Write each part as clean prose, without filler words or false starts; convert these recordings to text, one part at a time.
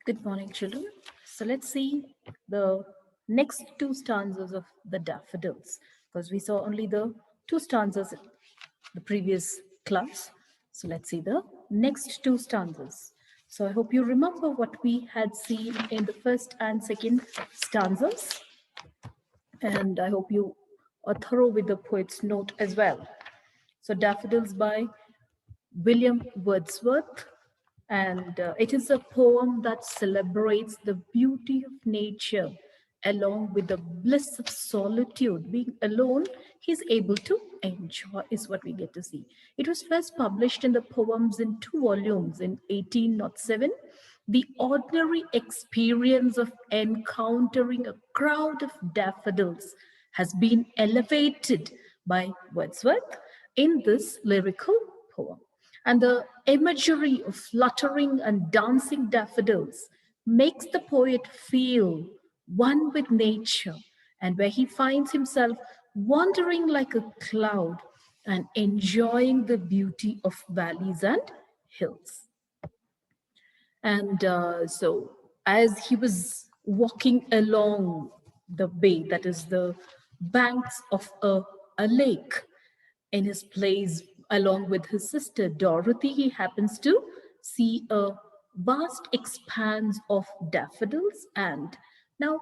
Good morning, children. So let's see the next two stanzas of the Daffodils, because we saw only the two stanzas in the previous class. So let's see the next two stanzas. So I hope you remember what we had seen in the first and second stanzas, and I hope you are thorough with the poet's note as well. So Daffodils by William Wordsworth, and it is a poem that celebrates the beauty of nature along with the bliss of solitude. Being alone, he's able to enjoy, is what we get to see. It was first published in the poems in two volumes in 1807. The ordinary experience of encountering a crowd of daffodils has been elevated by Wordsworth in this lyrical poem. And the imagery of fluttering and dancing daffodils makes the poet feel one with nature, and where he finds himself wandering like a cloud and enjoying the beauty of valleys and hills. And so, as he was walking along the bay, that is the banks of a lake, in his place, along with his sister Dorothy, he happens to see a vast expanse of daffodils. And now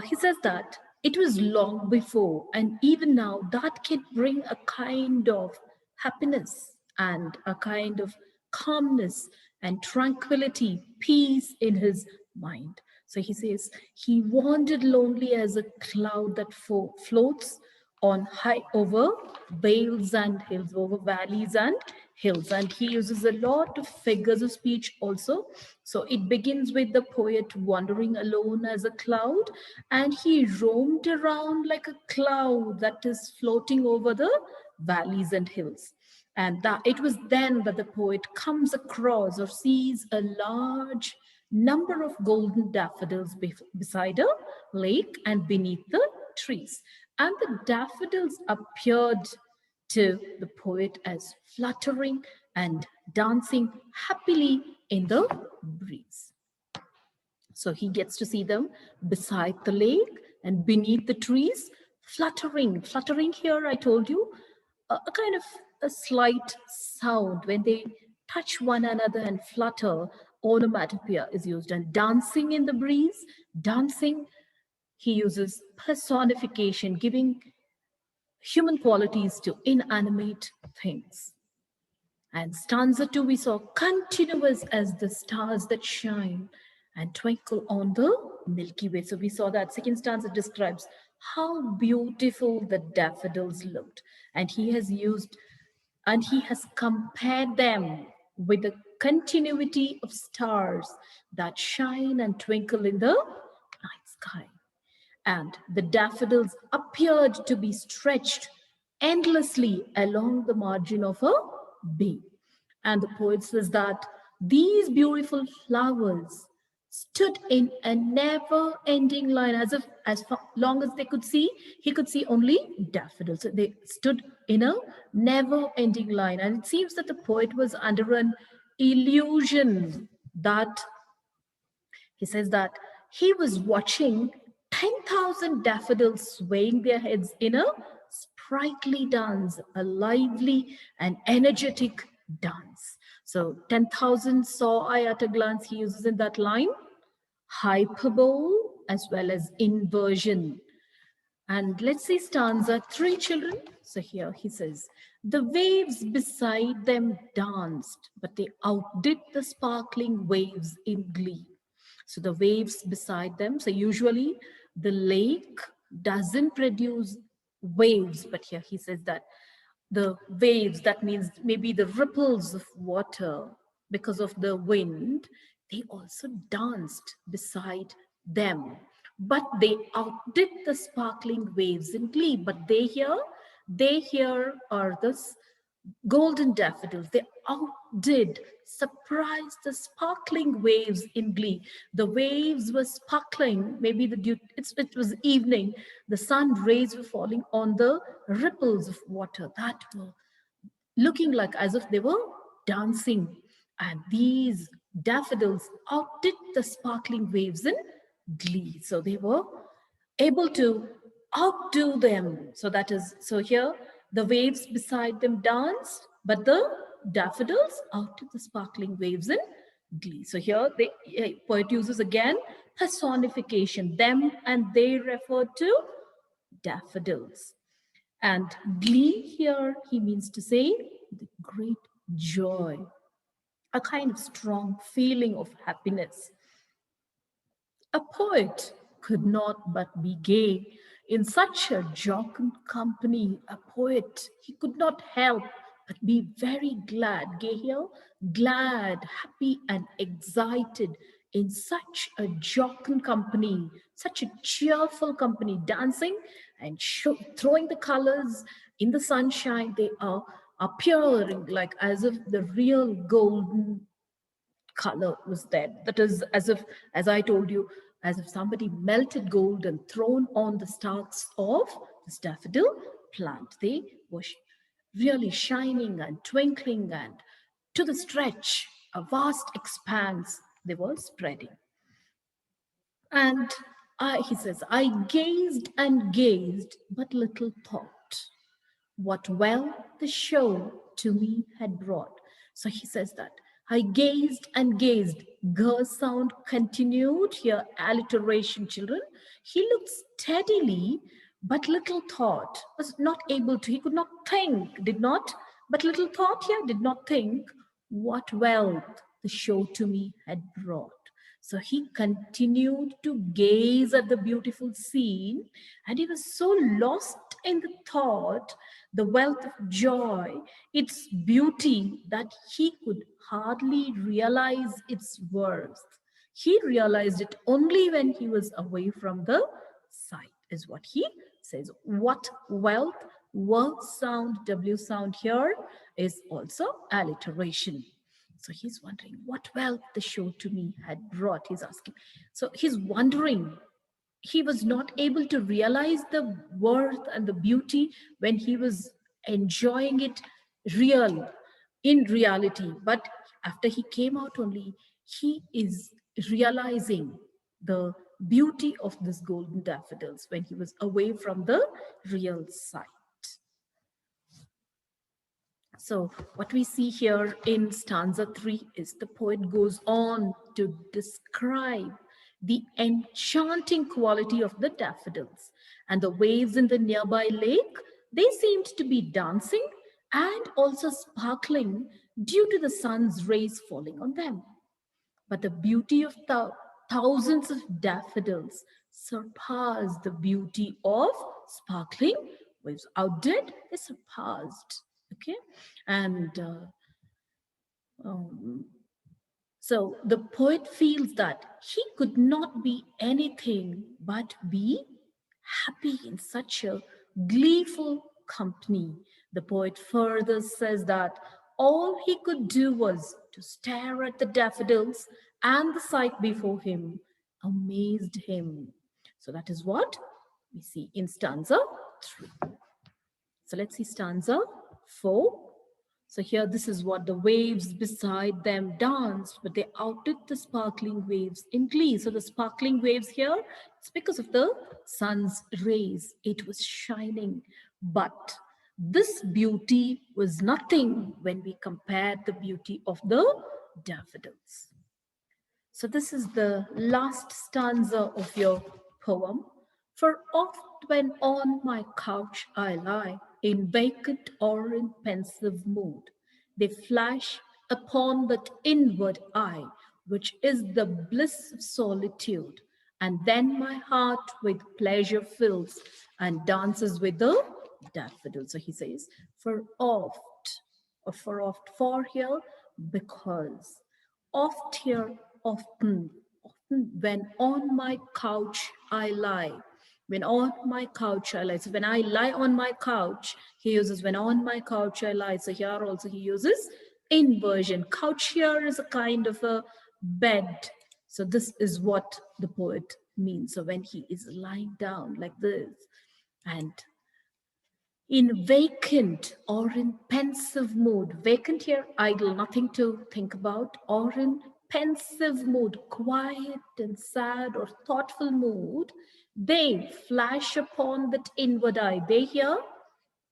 he says that it was long before, and even now, that can bring a kind of happiness and a kind of calmness and tranquility, peace in his mind. So he says, he wandered lonely as a cloud that floats on high over vales and hills, over valleys and hills. And he uses a lot of figures of speech also. So it begins with the poet wandering alone as a cloud, and he roamed around like a cloud that is floating over the valleys and hills. And that it was then that the poet comes across or sees a large number of golden daffodils beside a lake and beneath the trees. And the daffodils appeared to the poet as fluttering and dancing happily in the breeze. So he gets to see them beside the lake and beneath the trees, fluttering. Fluttering here, I told you, a kind of a slight sound when they touch one another and flutter. Onomatopoeia is used, and dancing in the breeze, dancing, he uses personification, giving human qualities to inanimate things. And stanza 2, we saw continuous as the stars that shine and twinkle on the Milky Way. So we saw that second stanza describes how beautiful the daffodils looked. And he has compared them with the continuity of stars that shine and twinkle in the night sky. And the daffodils appeared to be stretched endlessly along the margin of a bay. And the poet says that these beautiful flowers stood in a never ending line, as if as long as they could see, he could see only daffodils. So they stood in a never ending line. And it seems that the poet was under an illusion that he says that he was watching 10,000 daffodils swaying their heads in a sprightly dance, a lively and energetic dance. So 10,000 saw I at a glance, he uses in that line hyperbole as well as inversion. And let's see stanza 3, children. So here he says, the waves beside them danced, but they outdid the sparkling waves in glee. So the waves beside them, so usually the lake doesn't produce waves, but here he says that the waves, that means maybe the ripples of water because of the wind, they also danced beside them. But they outdid the sparkling waves in glee. But they here are the golden daffodils. They outdid, surprised the sparkling waves in glee. The waves were sparkling, maybe it was evening, the sun rays were falling on the ripples of water that were looking like as if they were dancing. And these daffodils outdid the sparkling waves in glee. So they were able to outdo them. So that is, so here the waves beside them danced, but the daffodils outdid the sparkling waves in glee. So here the poet uses again personification, them and they refer to daffodils. And glee here, he means to say the great joy, a kind of strong feeling of happiness. A poet could not but be gay in such a jocund company. A poet, he could not help but be very glad, gay here, glad, happy, and excited in such a jocund company, such a cheerful company, dancing and throwing the colors in the sunshine. They are appearing like as if the real golden color was there. That is as if, as I told you, as if somebody melted gold and thrown on the stalks of this daffodil plant. They were really shining and twinkling, and to the stretch, a vast expanse they were spreading. And he says, I gazed and gazed, but little thought what well the show to me had brought. So he says that I gazed and gazed. Ger sound continued here, alliteration, children. He looked steadily, but little thought, was not able to, he could not think, did not, but little thought here, did not think what wealth the show to me had brought. So he continued to gaze at the beautiful scene, and he was so lost in the thought, the wealth of joy, its beauty, that he could hardly realize its worth. He realized it only when he was away from the sight, is what he says. What wealth, worth sound, W sound here is also alliteration. So he's wondering what wealth the show to me had brought. He's asking. So he's wondering. He was not able to realize the worth and the beauty when he was enjoying it real, in reality. But after he came out only, he is realizing the beauty of this golden daffodils when he was away from the real sight. So, what we see here in stanza 3 is the poet goes on to describe the enchanting quality of the daffodils, and the waves in the nearby lake. They seemed to be dancing and also sparkling due to the sun's rays falling on them. But the beauty of the thousands of daffodils surpassed the beauty of sparkling waves. Outdid, they surpassed. Okay, and um, so the poet feels that he could not be anything but be happy in such a gleeful company. The poet further says that all he could do was to stare at the daffodils, and the sight before him amazed him. So that is what we see in stanza 3. So let's see stanza 4. So here, this is what the waves beside them danced, but they outdid the sparkling waves in glee. So the sparkling waves here, it's because of the sun's rays. It was shining, but this beauty was nothing when we compared the beauty of the daffodils. So this is the last stanza of your poem. For oft when on my couch I lie, in vacant or in pensive mood, they flash upon that inward eye, which is the bliss of solitude. And then my heart with pleasure fills and dances with the daffodil. So he says, for oft, or for oft, for here, because oft here, often when on my couch I lie. When on my couch I lie. So when I lie on my couch, he uses when on my couch I lie. So here also he uses inversion. Couch here is a kind of a bed. So this is what the poet means. So when he is lying down like this, and in vacant or in pensive mood. Vacant here, idle, nothing to think about, or in pensive mood, quiet and sad or thoughtful mood, they flash upon that inward eye. They hear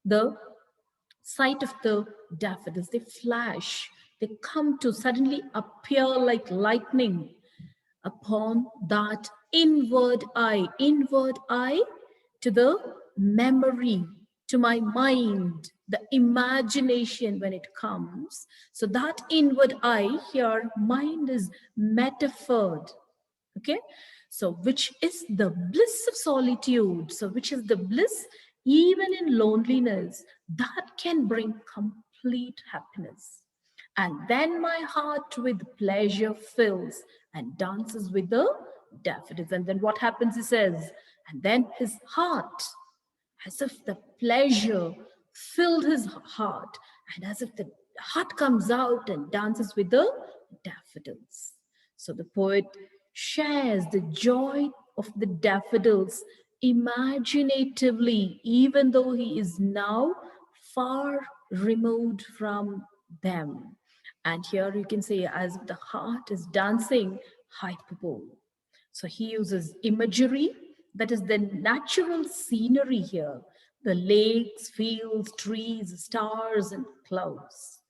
the sight of the daffodils. They flash, they come to suddenly appear like lightning upon that inward eye to the memory, to my mind, the imagination when it comes. So that inward eye here, mind is metaphored. Okay, so which is the bliss of solitude, so which is the bliss even in loneliness that can bring complete happiness. And then my heart with pleasure fills and dances with the daffodils. And then what happens, he says, and then his heart, as if the pleasure filled his heart, and as if the heart comes out and dances with the daffodils. So the poet shares the joy of the daffodils imaginatively, even though he is now far removed from them. And here you can say, as the heart is dancing, hyperbole. So he uses imagery, that is the natural scenery here, the lakes, fields, trees, stars, and clouds.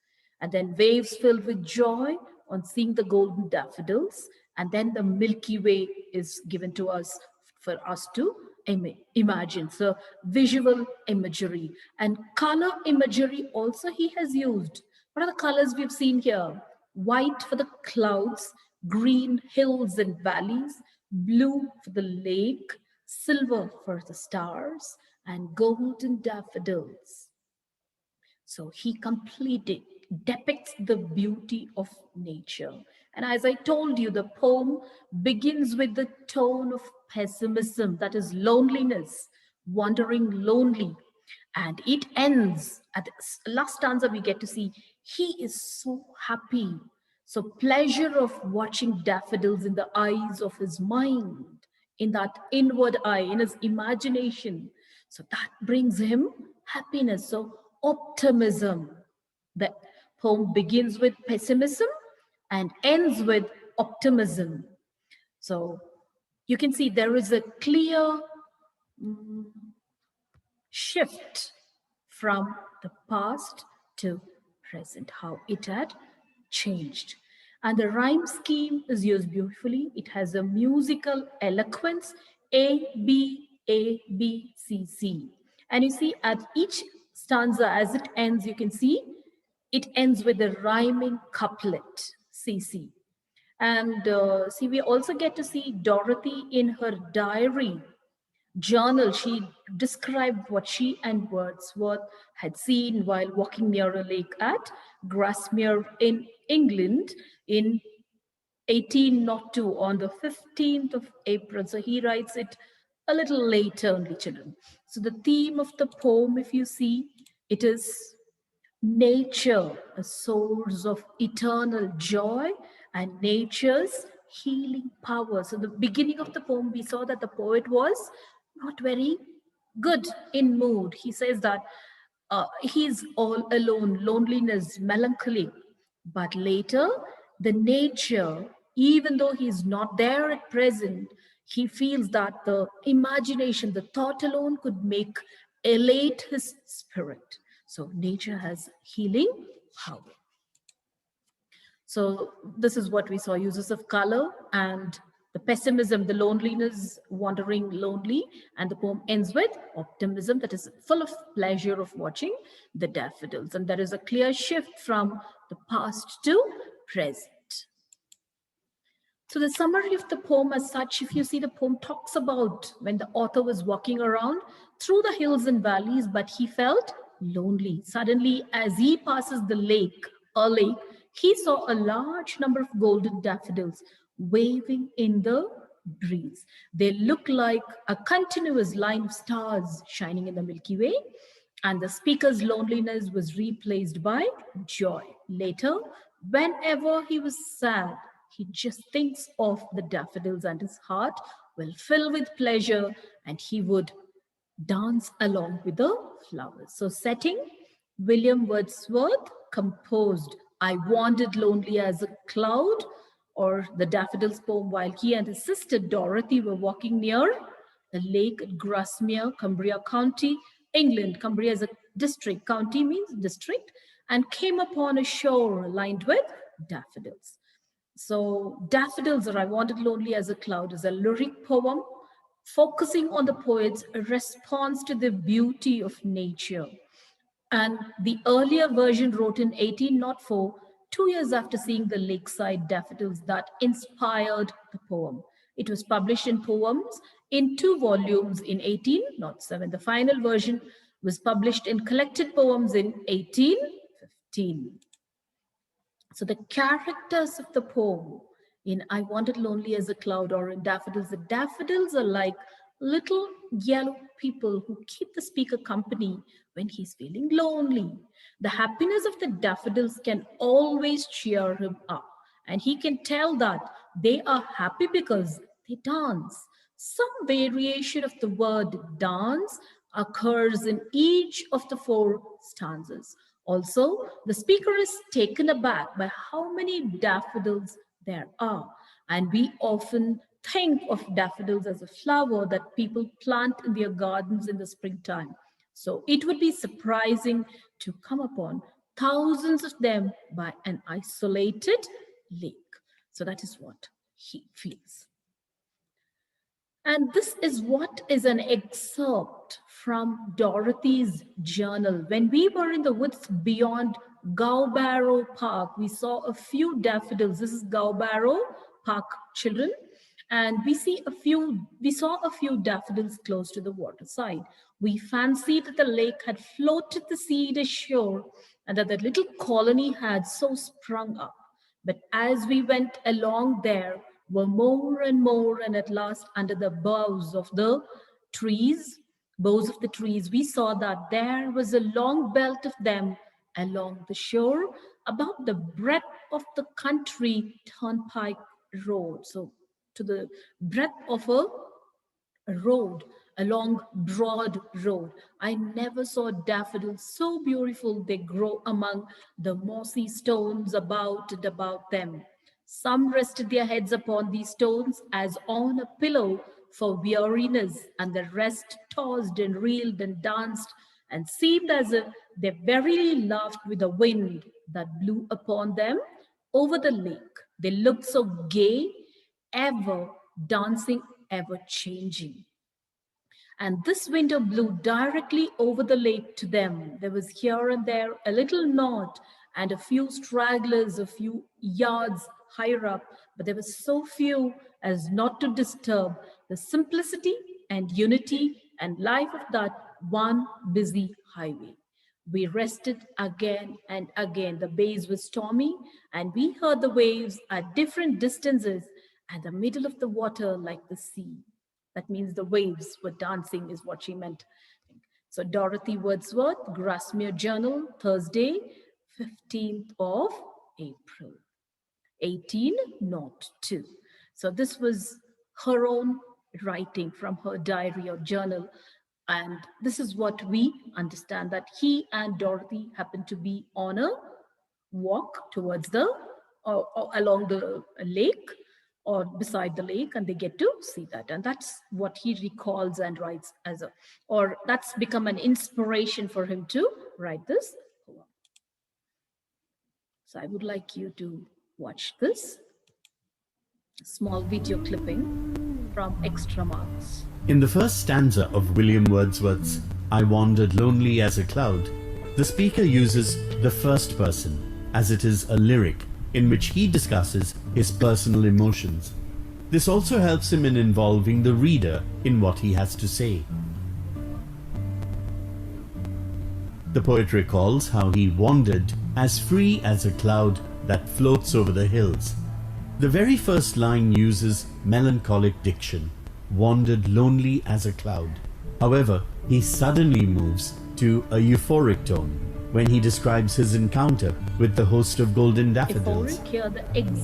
And then waves filled with joy on seeing the golden daffodils. And then the Milky Way is given to us for us to imagine. So visual imagery and color imagery also he has used. What are the colors we've seen here? White for the clouds, green hills and valleys, blue for the lake, silver for the stars, and golden daffodils. So he completely depicts the beauty of nature. And as I told you, the poem begins with the tone of pessimism, that is loneliness, wandering lonely. And it ends at the last stanza, we get to see he is so happy. So, pleasure of watching daffodils in the eyes of his mind, in that inward eye, in his imagination. So, that brings him happiness. So, optimism. The poem begins with pessimism and ends with optimism. So, you can see there is a clear shift from the past to present, how it had changed. And the rhyme scheme is used beautifully. It has a musical eloquence, A, B, A, B, C, C. And you see at each stanza as it ends, you can see it ends with a rhyming couplet, C, C. And see, we also get to see Dorothy in her diary journal. She described what she and Wordsworth had seen while walking near a lake at Grasmere in England in 1802 on the 15th of April. So he writes it a little later only, children. So the theme of the poem, if you see, it is nature, a source of eternal joy, and nature's healing power. So, the beginning of the poem, we saw that the poet was not very good in mood. He says that he's all alone, loneliness, melancholy. But later, the nature, even though he's not there at present, he feels that the imagination, the thought alone could make elate his spirit. So nature has healing power. So this is what we saw, uses of color and the pessimism, the loneliness, wandering lonely, and the poem ends with optimism, that is full of pleasure of watching the daffodils. And there is a clear shift from the past to present. So the summary of the poem as such, if you see, the poem talks about when the author was walking around through the hills and valleys, but he felt lonely. Suddenly, as he passes a lake, he saw a large number of golden daffodils waving in the breeze. They look like a continuous line of stars shining in the Milky Way, and the speaker's loneliness was replaced by joy. Later, whenever he was sad, he just thinks of the daffodils and his heart will fill with pleasure, and he would dance along with the flowers. So setting, William Wordsworth composed I Wandered Lonely as a Cloud, or the Daffodils poem, while he and his sister Dorothy were walking near a lake at Grasmere, Cumbria County, England. Cumbria is a district, county means district, and came upon a shore lined with daffodils. So, Daffodils, or I Wanted Lonely as a Cloud, is a lyric poem focusing on the poet's response to the beauty of nature. And the earlier version, wrote in 1804, 2 years after seeing the lakeside daffodils, that inspired the poem. It was published in Poems in 2 volumes in 1807. The final version was published in Collected Poems in 1815. So the characters of the poem in I Wanted Lonely as a Cloud or in Daffodils, the daffodils are like little yellow people who keep the speaker company when he's feeling lonely. The happiness of the daffodils can always cheer him up, and he can tell that they are happy because they dance. Some variation of the word dance occurs in each of the 4 stanzas. Also, the speaker is taken aback by how many daffodils there are, and we often think of daffodils as a flower that people plant in their gardens in the springtime. So it would be surprising to come upon thousands of them by an isolated lake. So that is what he feels. And this is what is an excerpt from Dorothy's journal. When we were in the woods beyond Gowbarrow Park, we saw a few daffodils. This is Gowbarrow Park, children. And we saw a few daffodils close to the waterside. We fancied that the lake had floated the sea ashore and that the little colony had so sprung up. But as we went along, there were more and more, and at last, under the boughs of the trees, we saw that there was a long belt of them along the shore, about the breadth of the country turnpike road. So, to the breadth of a road, a long, broad road. I never saw daffodils so beautiful. They grow among the mossy stones about and about them. Some rested their heads upon these stones as on a pillow for weariness, and the rest tossed and reeled and danced and seemed as if they verily laughed with the wind that blew upon them over the lake. They looked so gay, ever dancing, ever changing. And this window blew directly over the lake to them. There was here and there a little knot and a few stragglers a few yards higher up, but there were so few as not to disturb the simplicity and unity and life of that one busy highway. We rested again and again. The bays were stormy, and we heard the waves at different distances and the middle of the water like the sea. That means the waves were dancing, is what she meant. So Dorothy Wordsworth, Grasmere Journal, Thursday, 15th of April, 1802. So this was her own writing from her diary or journal. And this is what we understand, that he and Dorothy happened to be on a walk towards or along the lake or beside the lake, and they get to see that. And that's what he recalls and writes or that's become an inspiration for him to write this poem. So I would like you to watch this small video clipping from Extra Marks. In the first stanza of William Wordsworth's I Wandered Lonely as a Cloud, the speaker uses the first person, as it is a lyric in which he discusses his personal emotions. This also helps him in involving the reader in what he has to say. The poet recalls how he wandered as free as a cloud that floats over the hills. The very first line uses melancholic diction, wandered lonely as a cloud. However, he suddenly moves to a euphoric tone when he describes his encounter with the host of golden daffodils.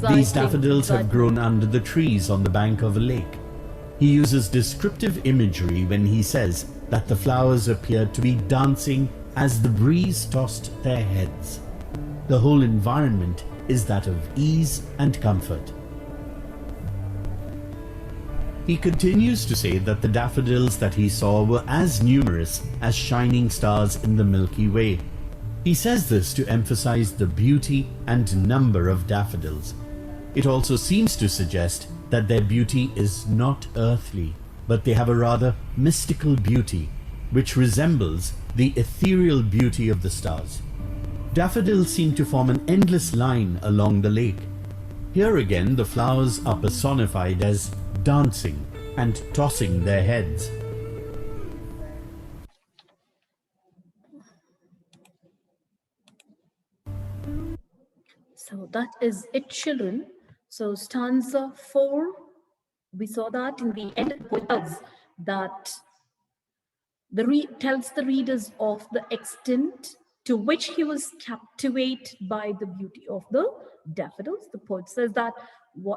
These daffodils have grown under the trees on the bank of a lake. He uses descriptive imagery when he says that the flowers appeared to be dancing as the breeze tossed their heads. The whole environment is that of ease and comfort. He continues to say that the daffodils that he saw were as numerous as shining stars in the Milky Way. He says this to emphasize the beauty and number of daffodils. It also seems to suggest that their beauty is not earthly, but they have a rather mystical beauty, which resembles the ethereal beauty of the stars. Daffodils seem to form an endless line along the lake. Here again, the flowers are personified as dancing and tossing their heads. So that is it, children. So stanza 4, we saw that in the end of the poem that tells the readers of the extent to which he was captivated by the beauty of the daffodils. The poet says that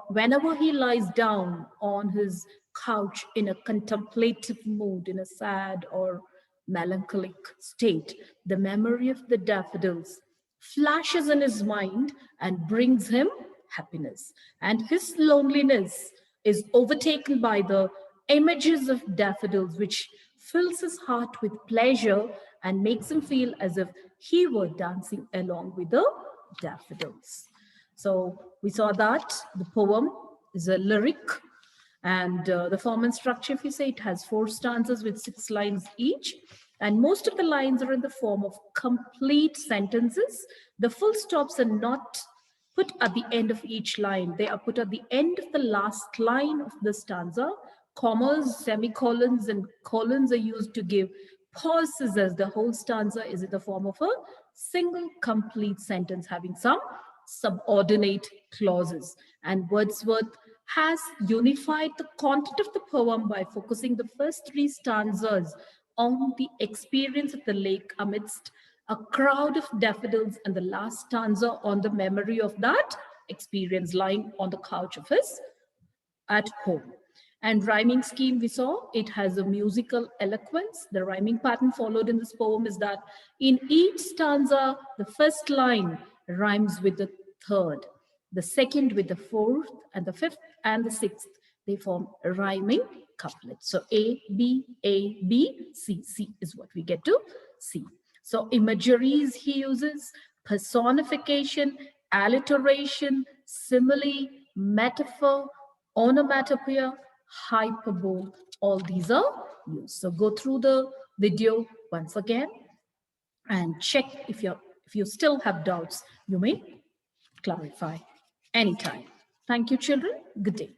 whenever he lies down on his couch in a contemplative mood, in a sad or melancholic state, the memory of the daffodils flashes in his mind and brings him happiness. And his loneliness is overtaken by the images of daffodils, which fills his heart with pleasure and makes him feel as if he were dancing along with the daffodils. So we saw that the poem is a lyric, and the form and structure, if you say, it has 4 stanzas with 6 lines each. And most of the lines are in the form of complete sentences. The full stops are not put at the end of each line. They are put at the end of the last line of the stanza. Commas, semicolons, and colons are used to give pauses, as the whole stanza is in the form of a single complete sentence having some subordinate clauses. And Wordsworth has unified the content of the poem by focusing the first 3 stanzas on the experience of the lake amidst a crowd of daffodils, and the last stanza on the memory of that experience lying on the couch of his at home. And rhyming scheme, we saw, it has a musical eloquence. The rhyming pattern followed in this poem is that in each stanza, the first line rhymes with the third, the second with the fourth, and the fifth and the sixth. They form a rhyming couplet. So A, B, C is what we get to see. So imageries he uses, personification, alliteration, simile, metaphor, onomatopoeia, hyperbole, all these are used. So go through the video once again and check if you still have doubts, you may clarify anytime. Thank you, children. Good day.